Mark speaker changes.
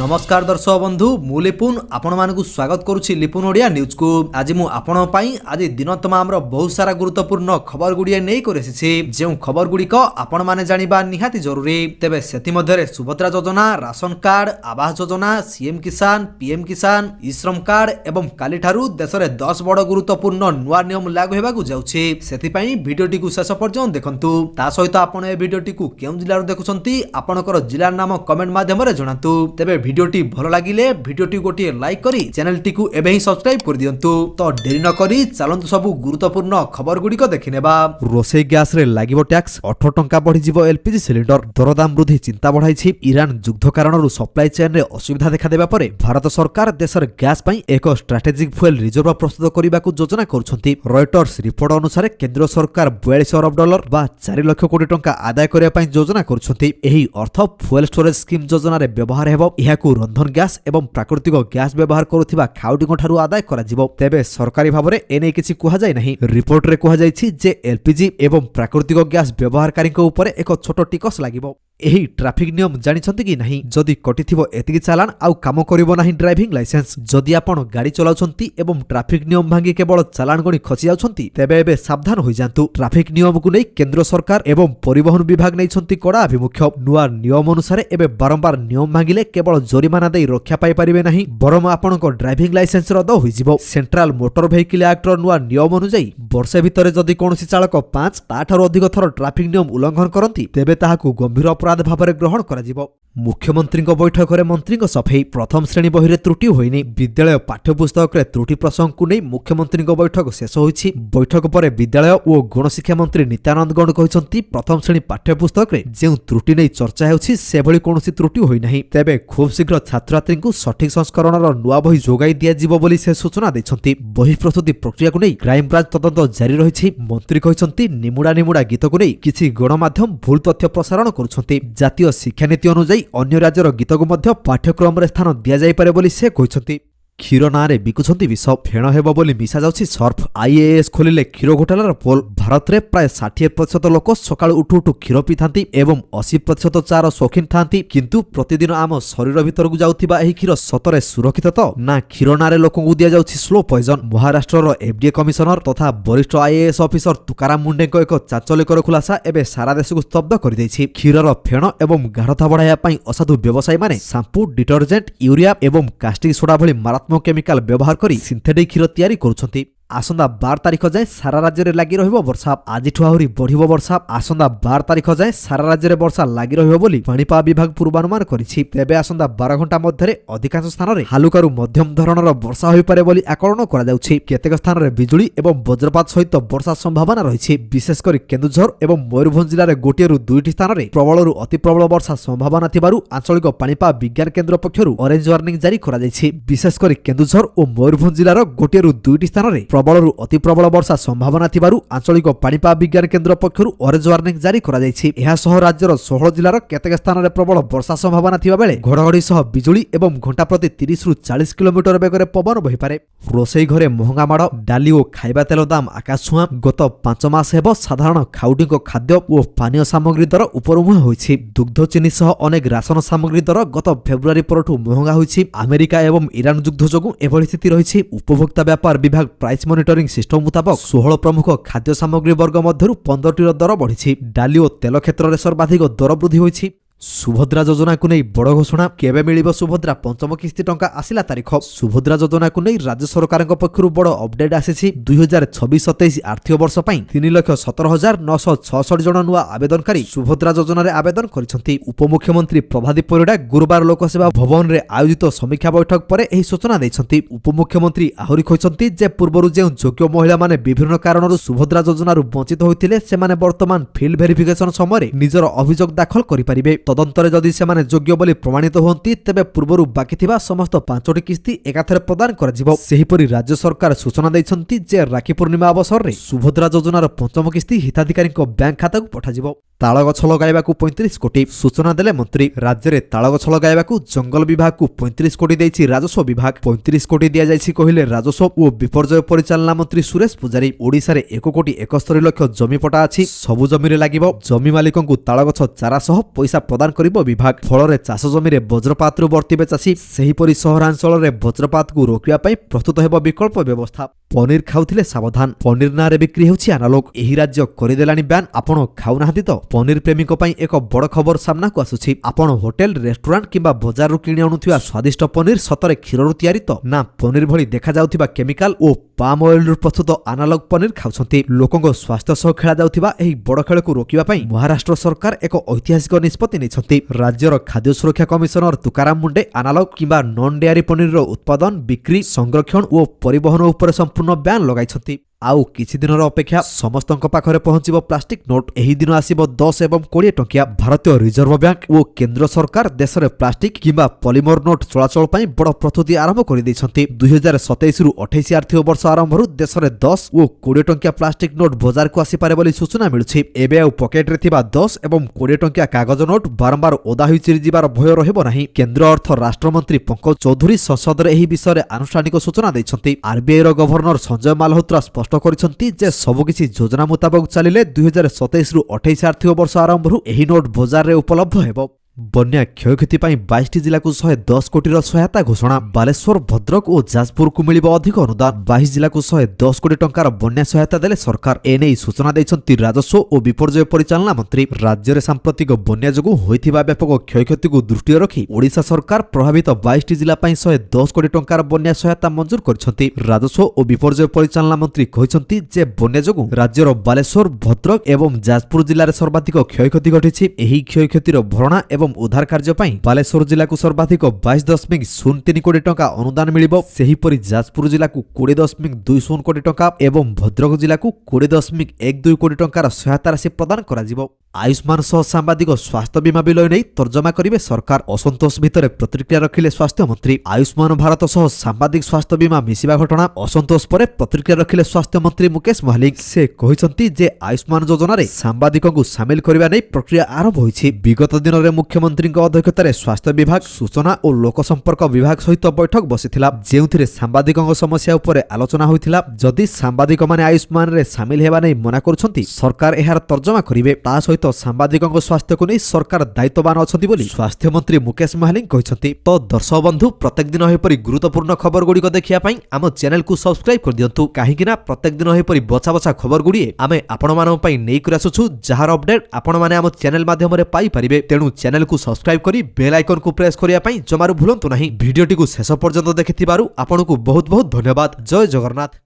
Speaker 1: नमस्कार दर्शक बंधु मु लिपुन आपण मानकु स्वागत करुछि लिपुन ओडिया न्यूज को। आज मु आपण पई आज दिन तमाम बहुत सारा गुरुत्वपूर्ण खबर गुडिया नै करेछि जे खबर गुडिक आपण माने जानिबा निहाती जरूरी। तेबे सेति मध्ये सुभद्रा योजना, ration card, Awas Yojana, CM किसान, पीएम किसान, ई श्रम कार्ड एवं काली ठारू देश रे 10 बड़ गुरुत्वपूर्ण नुआ नियम लागू हेबाकु जाउछि। सेति पई वीडियोटी को शेष पर्यंत देखंतु। ता सहित आपण ए वीडियोटी को केउ जिल्ला रो देखुछंती आपनकर जिल्ला नाम कमेंट माध्यम रे जणातु। तेबे वीडियोटी भलो लागिले वीडियोटी गोटे लाइक करी चैनलटी को एबे ही सब्सक्राइब कर दियंतु। तो देरी न करी चलंतु सबु गुरुत्वपूर्ण खबर गुडिक देखिनेबा। रोसई गैस रे लागिबो टैक्स 18 टंका बढ़ी जिवो एलपीजी सिलिंडर। दरदाम वृद्धि चिंता बढ़ाइछि। ईरान युद्ध कारणरु सप्लाई चेन रे असुविधा देखा देबा परे भारत सरकार देशर गैस पई एक स्ट्रेटेजिक फ्यूएल रिजर्व प्रस्तुत करिबाकू योजना करूछंती। रॉयटर्स रिपोर्ट अनुसार केंद्र सरकार $42 अरब बा 4 लाख कोटी टंका आदाय करिया पई योजना करूछंती। एही अर्थ फ्यूएल स्टोरेज स्कीम योजना रे व्यवहार हेबो। इहाकू रंधन गैस एवं प्राकृतिक गैस व्यवहार करुथिबा खाउटीक ठारू आदाय करा जिवो। तेबे सरकारी भाबरे एने किछि कुहा जाय नाही। रिपोर्ट रे कुहा जायछि जे एलपीजी एवं प्राकृतिक गैस व्यवहारकारीक ऊपर एक छोट टिकस लागिवो। एही ट्रैफिक नियम जानिछंती कि नाही? जदि कटिथिबो एतिकी चालान आउ काम करिवो नाही ड्राइविंग लाइसेंस। जदि आपण गाड़ी चलाउछंती एवं ट्रैफिक नियम भांगी केवल चालान गणी खसी जाउछंती तेबे एबे सावधान होई जांतु। ट्रैफिक नियम को नै केंद्र सरकार एवं परिवहन विभाग नैछंती कड़ा अभिमुख्य। नुआ नियम अनुसार एबे बारंबार नियम भांगिले केवल जरिमाना दे रक्षा पाई परिबे नाही बरम आपणको ड्राइविंग लाइसेंस रद्द होई जिवो। सेंट्रल मोटर व्हीकल एक्ट रो नुआ नियम अनुसार वर्षे भितरे जदि कोनोसी चालक 5 ताठारो अधिक थर ट्रैफिक नियम उल्लंघन करंती तेबे ताहाकू गंभीर अपराध भाबरे ग्रहण करा जिवो। मुख्यमंत्री बैठक में मंत्री सफेई। प्रथम श्रेणी बही त्रुटि होइनी। विद्यालय पाठ्यपुस्तक रे त्रुटि प्रसंग को नहीं मुख्यमंत्री बैठक शेष होइछि। बैठक पर विद्यालय और गणशिक्षा मंत्री नित्यानंद गौड़ कहते प्रथम श्रेणी पाठ्यपुस्तक रे जो त्रुटि नहीं चर्चा होछि से भली कोनोसी त्रुटि होई नाही। तेबे खूब शीघ्र छात्र छात्री को सठिक संस्करण नुआ बही जोगाई दिया जिवो बोली से सूचना दैछंती। बही प्रस्तुति प्रक्रिया को नहीं क्राइम ब्रांच तदंत जारी रहिछि। मंत्री कहते निमुडा निमुडा गीत को नहीं किछि गणमाध्यम भूल तथ्य प्रसारण करुछंती। जातीय शिक्षा नीति अनुसार अन्य राज्यर गीत को मध्य पाठ्यक्रम रे स्थान दिया जाय पारे बोली से कहते। क्षीर ना रे बिकुछंती विष फेण हेबो बोली मिसा जाउछि सर्फ। आईएएस खोलिले क्षीर घोटालार पोल। भारत रे प्राय 60% लोक सकाळु उठु उठु क्षीर पिथांती एवं 80% चार शौकीन थांती। किंतु प्रतिदिन आम शरीर भीतर को जाउथिबा एही क्षीर सतरे सुरक्षित तो ना? क्षीर ना रे लोक को दिया जाउछि slow poison. Maharashtra FDA commissioner तथा वरिष्ठ आईएएस ऑफिसर तुकाराम मुंडे को एक चांचल्यकर खुलासा एबे सारा देश को स्तब्ध कर दैछि। क्षीरर फेण एवं गाढ़ता बढ़ाया पई असाधु व्यवसायी माने शैम्पू, डिटर्जेंट, यूरिया एवं कास्टिक सोडा भली मारात्मक केमिकल व्यवहार करी सिंथेटिक क्षीर तैयारी करुछंती। आसंदा 12 तारिख जाए सारा राज्य में लगी रहिबो वर्षा। आजिठु आहुरी बढ़िबो वर्षा। आसंदा 12 तारिख जाए सारा राज्य में वर्षा लगी रहिबो बोली पाणीपाग विभाग पूर्वानुमान करिछि। तेबे आसंदा 12 घंटा मध्यरे अधिकांश स्थान रे हालुकारू मध्यम धरणर वर्षा होई पारे बोली आकलन करा जाउछि। केतेक स्थान रे बिजुली एवं वज्रपात सहित वर्षा संभावना रहिछि। विशेष करी केन्दुझर एवं मयूरभंज जिल्ला रे गोटिएरु दुईटी स्थान रे प्रबलरु अति प्रबल वर्षा संभावना थिबारु आंचलिक पाणीपाग विज्ञान केन्द्र पक्षरु ऑरेंज वार्निंग जारी करा जाइछि। विशेष करी केन्दुझर और मयूरभंज जिल्ला रो गोटिएरु दुईटी स्थान रे प्रबलरु अति प्रबल वर्षा संभावना थिबारु आंचलिक पाणीपाग विज्ञान केन्द्र पक्षरु ऑरेंज वार्निंग जारी करा जाइछि। एहा सह राज्यर 16 जिल्लार केतेक स्थान रे प्रबल वर्षा संभावना थिबा बेले घड़घड़ी सह बिजुली एवं घंटा प्रति 30 रु 40 किलोमीटर बेगरे पवन बहि पारे। रोसई घरे महंगा माड़ डाली और खाइबा तेल दाम आकाश छुआ। गत 5 मास हेबो साधारण खाउटीक खाद्य और पानीय सामग्री दर उपरमुहा होइछि। दुग्ध चीनी सह अनेक राशन सामग्री दर गत फेब्रुआरी परठु महंगा होइछि। अमेरिका एवं ईरान युद्ध जोगु एभली स्थिति रहिछि। उपभोक्ता व्यापार विभाग प्राइस मॉनिटरिंग सिस्टम मुताबक 16 प्रमुख खाद्य सामग्री वर्ग मध्यरु 15टीर दर बढ़िछि। डाली और तेल क्षेत्र में सर्वाधिक दर वृद्धि होइछि। सुभद्रा योजना को नहीं बड़ घोषणा। केबे मिलिबो सुभद्रा पंचम किस्ती टंका आसिला तारीख। सुभद्रा योजना को नहीं राज्य सरकार पक्षरु बड़ अपडेट आसीछि। 2026-27 आर्थिक वर्ष पई 3,17,966 जन नुआ आवेदनकारी सुभद्रा योजना रे आवेदन करिसंती। उपमुख्यमंत्री प्रभादीप परिडा गुरुवार लोकसेवा भवन रे आयोजित समीक्षा बैठक पर एही सूचना दैछंती। उपमुख्यमंत्री आहुरी कहछंती जे पूर्वरु जे योग्य महिला माने विभिन्न कारणरु सुभद्रा योजना रु वंचित होइतिले से माने वर्तमान फील्ड वेरिफिकेशन समय निजर अभियोग दाखल करि परिबे। तदंतरे जदि सेमाने योग्य बोली प्रमाणित होंती तेबे पूर्वरु बाकी थिबा समस्त 5टी किस्ती एकाथरे प्रदान करा जिवो। सेहिपरि राज्य सरकार सूचना दैछंती जे राखी पूर्णिमा अवसर रे सुभद्रा योजनार पंचम किस्ती हिताधिकारी बैंक खाता को पठा जिवो। ताल गछ लगाइबाकू 35 कोटी सूचना देले मंत्री। राज्य में ताल गछ लगाइबाकू जंगल विभाग को 35 कोटी देइछि राजस्व विभाग। 35 कोटी दिया जाइछि कहिले राजस्व और विपर्यय परिचालना मंत्री सुरेश पुजारी। ओडिसा रे 1 कोटी 71 लाख जमी पटा अछि। सबु जमी रे लागिबो। जमी मालिकंकू ताल गछ चारा सह पैसा प्रदान प्रदान करिबो विभाग। फलरे चाष जमीरे वज्रपातरू वर्तिबे चाषी। सेहीपरि सहरांचलरे वज्रपात को रोकिबा पई प्रस्तुत हेबो विकल्प व्यवस्था। पनीर खाउथिले सावधान, पनीर नारे बिक्री हेउछि अनालोग। एही राज्य करिदेलानी ब्यान। आपण खाउनाहांती तो? पनीर प्रेमीको पई एक बड़ खबर सामना को आसुछि। आपण होटेल रेस्टोरेंट किंबा बजाररू किणी आणुथिबा स्वादिष्ट पनीर सतरे क्षीररू तयारी तो ना पनीर भଳି देखा जाउथिबा केमिकल ओ पाम ऑयल प्रस्तुत अनालोग पनीर खाउछंती। लोकंको स्वास्थ्य सह खेला जाउथिबा एही बड़ खेल को रोकिबा पई महाराष्ट्र सरकार एक ऐतिहासिक निष्पत्ति नेछंती। राज्यर खाद्य सुरक्षा कमिशनर तुकाराम मुंडे अनालोग किंबा नॉन डेयरी पनीर उत्पादन, बिक्री, संरक्षण और परिवहन उपर संपूर्ण ब्यान लगाइछंती। आउ किछि दिनर अपेक्षा समस्तଙ୍କ पाखरे पहुंचिबो प्लास्टिक नोट। एही दिन आसीबो 10 एवं 20 टंकिया। भारतीय रिजर्व बैंक और केंद्र सरकार देशरे प्लास्टिक किंबा पॉलीमर नोट चलाचल पई बड़ प्रस्तुति आरंभ करि दैछंती। 2027 रु 28 आर्थिक वर्ष आरंभरु देशरे 10 और 20 टंकिया प्लास्टिक नोट बाजार को आसी पारे बोली सूचना मिलुछि। एबे आउ पॉकेट रे थिबा 10 एवं 20 टंकिया कागज नोट बारंबार ओदा होई चिरि जिबार भय रहबो नाही। केंद्र अर्थ राष्ट्र मंत्री पंकज चौधरी संसद रे एही विषय रे आनुष्ठानिक सूचना दैछंती। आरबीआई रो गवर्नर संजय मालहोत्रा स्पष्ट करिसंती जे सबकिछि योजना मुताबिक चलिले 2027 रु 28 आर्थिक वर्ष आरंभरु एही नोट बाजार रे उपलब्ध हेबो। बन्या क्षयक्षति पाई 22 जिला को 110 कोटी सहायता घोषणा। बालेश्वर, भद्रक और जाजपुर को मिलिबो अधिक अनुदान। 22 जिला को 110 कोटी टंकार बन्या सहायता देले सरकार। एने सूचना दैछंती राजस्व और विपर्यय परिचालना मंत्री। राज्य रे सांप्रतिक बन्या जगु होइथिबा व्यापक क्षयक्षति को दृष्टि रखी ओडिशा सरकार प्रभावित 22 जिला पाई 110 कोटी टंकार बन्या सहायता मंजूर करछंती। राजस्व और विपर्यय परिचालना मंत्री कहिसंती जे बन्या जगु राज्यर बालेश्वर, भद्रक एवं जाजपुर जिल्ला रे सर्वाधिक क्षयक्षति घटिछि। एही क्षयक्षतिर भरणा एवं उद्धार कार्य पाई बालेश्वर जिला को सर्वाधिक 22.03 कोटी टंका अनुदान मिलिबो। सेहीपरि जाजपुर जिला को 20.20 कोटी टंका एवं भद्रक जिला को 20.12 कोटी टंकार सहायता राशि प्रदान करा जिवो। आयुष्मान सह सांबादिक स्वास्थ्य बीमा विलय नहीं तर्जमा करिवे सरकार। असंतोष भितर प्रतिक्रिया रखिले स्वास्थ्य मंत्री। आयुष्मान भारत सह सांबादिक स्वास्थ्य बीमा मिसिबा घटना असंतोष पर प्रतिक्रिया रखिले स्वास्थ्य मंत्री मुकेश महालिक। से कहिसंती जे आयुष्मान योजना रे सांबादिकଙ୍କୁ सामिल करिवा नै प्रक्रिया आरंभ होइछि। विगत दिन रे मुख्यमंत्री अध्यक्षतार स्वास्थ्य विभाग, सूचना और लोक संपर्क विभाग सहित बैठक बसिथिला जेउथिरे सांबादिकଙ୍କ समस्या उपरे आलोचना होइथिला। जदि सांबादिक माने आयुष्मान रे सामिल हेबा नै मना करूछंती सरकार एहार तर्जमा करिवे। ता सहित सांबादिकଙ୍କ स्वास्थ्य को नहीं सरकार दायित्ववान अछंती बोली स्वास्थ्य मंत्री मुकेश महालिक कहिसंती। तो दर्शक बंधु प्रत्येक दिन हेपरि गुरुत्वपूर्ण खबर गुडी को देखिया पई आम चैनल को सब्सक्राइब कर दियंतु। काहेकि ना प्रत्येक दिन हेपरि बचा बचा खबर गुडी आमे आपण मानन पई नै करसुछु जहार अपडेट आपण माने आम चैनल माध्यम रे पाई परिबे। तेनु चैनल को सब्सक्राइब करी बेल आइकन को प्रेस करिया पई जमारू भूलंतु नाही। वीडियोटी को शेष पर्यंत देखिथिबारु आपनको बहुत बहुत धन्यवाद। जय जगन्नाथ।